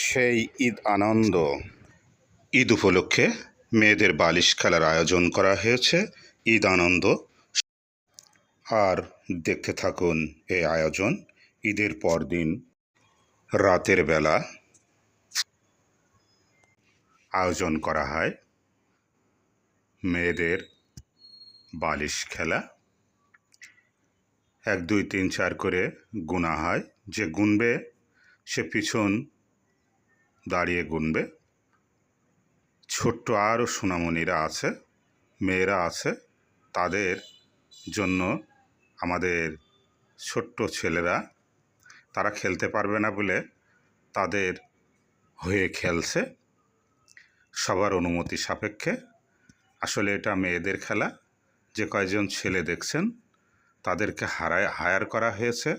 সেই ঈদ আনন্দ। ঈদ উপলক্ষে মেয়েদের বালিশ খেলার আয়োজন করা হয়েছে ঈদ আনন্দ। আর দেখতে থাকুন এই আয়োজন। ঈদের পরদিন রাতের বেলা আয়োজন করা হয় মেয়েদের বালিশ খেলা। 1 2 3 4 করে গোনা হয়। যে গুনবে সে পিছন দাঁড়িয়ে গুনবে। ছোট্ট আরও সোনামণিরা আছে, মেয়েরা আছে, তাদের জন্য আমাদের ছোট্ট ছেলেরা, তারা খেলতে পারবে না বলে তাদের হয়ে খেলছে সবার অনুমতি সাপেক্ষে। আসলে এটা মেয়েদের খেলা। যে কয়জন ছেলে দেখছেন তাদেরকে হায়ার করা হয়েছে।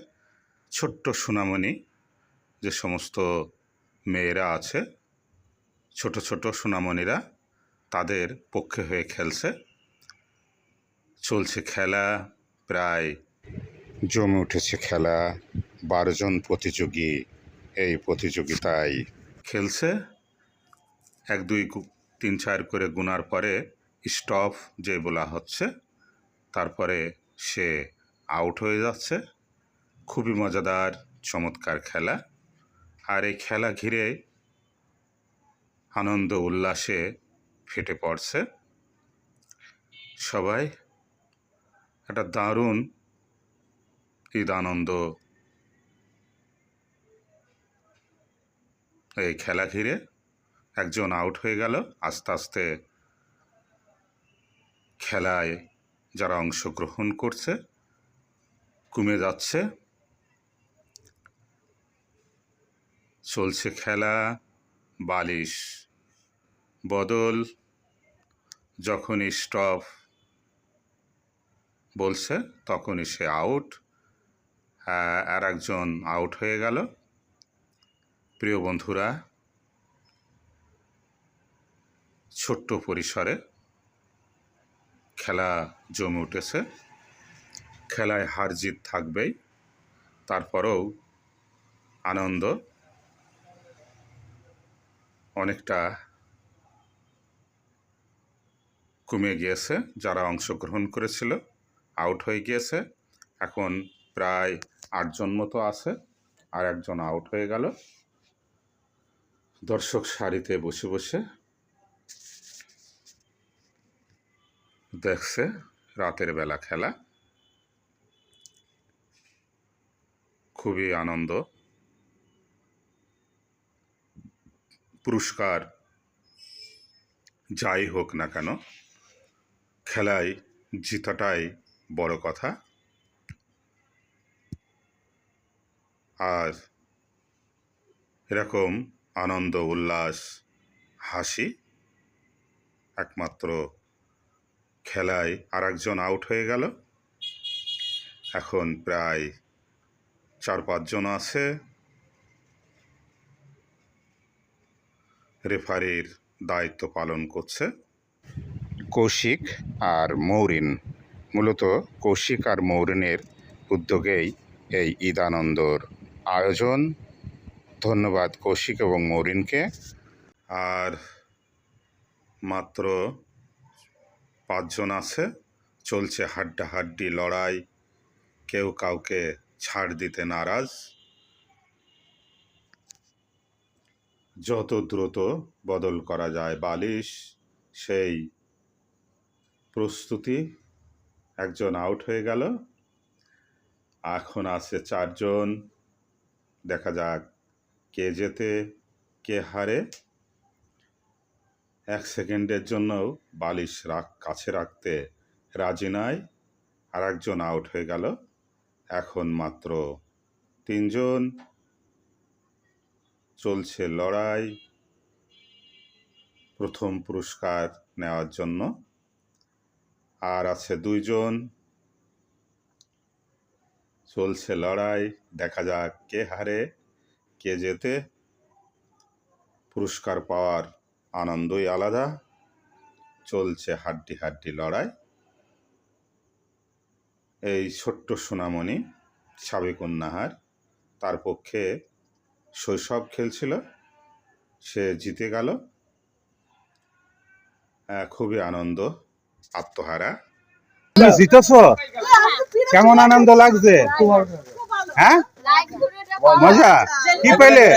ছোট্ট সোনামণি যে সমস্ত মেয়েরা আছে, ছোট ছোট সোনামণিরা, তাদের পক্ষে হয়ে খেলছে। চলছে খেলা, প্রায় জমে উঠেছে খেলা। 12 জন প্রতিযোগী এই প্রতিযোগিতায় খেলছে। 1 2 3 4 করে গোনার পরে স্টপ যে বলা হচ্ছে, তারপরে সে আউট হয়ে যাচ্ছে। খুবই মজাদার চমৎকার খেলা। আর এই খেলা ঘিরে আনন্দ উল্লাসে ফেটে পড়ছে সবাই। একটা দারুণ ঈদ আনন্দ এই খেলা ঘিরে। একজন আউট হয়ে গেল, আস্তে আস্তে খেলায় যারা অংশগ্রহণ করছে কমে যাচ্ছে। চলছে খেলা, বালিশ বদল। যখনই স্টপ বলছে তখনই সে আউট। আর একজন আউট হয়ে গেল। প্রিয় বন্ধুরা, ছোট্ট পরিসরে খেলা জমে উঠেছে। খেলায় হার জিত থাকবেই, তারপরেও আনন্দ অনেকটা কমে গিয়েছে। যারা অংশগ্রহণ করেছিল আউট হয়ে গিয়েছে। এখন প্রায় 8 জন মতো আছে, আর একজন আউট হয়ে গেল। দর্শক সারিতে বসে বসে দেখছে রাতের বেলা খেলা। খুবই আনন্দ। পুরস্কার যাই হোক না কেন, খেলায় জিতাটাই বড় কথা। আর এরকম আনন্দ উল্লাস হাসি একমাত্র খেলায়। আর একজন আউট হয়ে গেল। এখন প্রায় 4 5 জন আছে। রেফারির দায়িত্ব পালন করছে কৌশিক আর মৌরিন। মূলত কৌশিক আর মৌরিনের উদ্যোগেই এই ঈদ আনন্দর আয়োজন। ধন্যবাদ কৌশিক এবং মৌরিনকে। আর মাত্র 5 জন আছে। চলছে হাড্ডাহাড্ডি লড়াই। কেউ কাউকে ছাড় দিতে নারাজ। যত দ্রুত বদল করা যায় বালিশ, সেই প্রস্তুতি। একজন আউট হয়ে গেল। এখন আছে 4 জন। দেখা যাক কে জেতে কে হারে। 1 সেকেন্ডের জন্যও বালিশ কাছে রাখতে রাজি নয়। আর একজন আউট হয়ে গেল। এখন মাত্র 3 জন। চলছে লড়াই প্রথম পুরস্কার নেওয়ার জন্য। আর আছে 2 জন। চলছে লড়াই, দেখা যাক কে হারে কে জেতে। পুরস্কার পাওয়ার আনন্দই আলাদা। চলছে হাড্ডি লড়াই। এই ছোট্ট সোনামণি সাবেকুন নাহার, তার পক্ষে শৈশব খেলছিল। সে জিতে গেল। খুবই আনন্দ, আত্মহারা। তুমি জিতেছো, কেমন আনন্দ লাগছে? হ্যাঁ, মজা কি পেলে?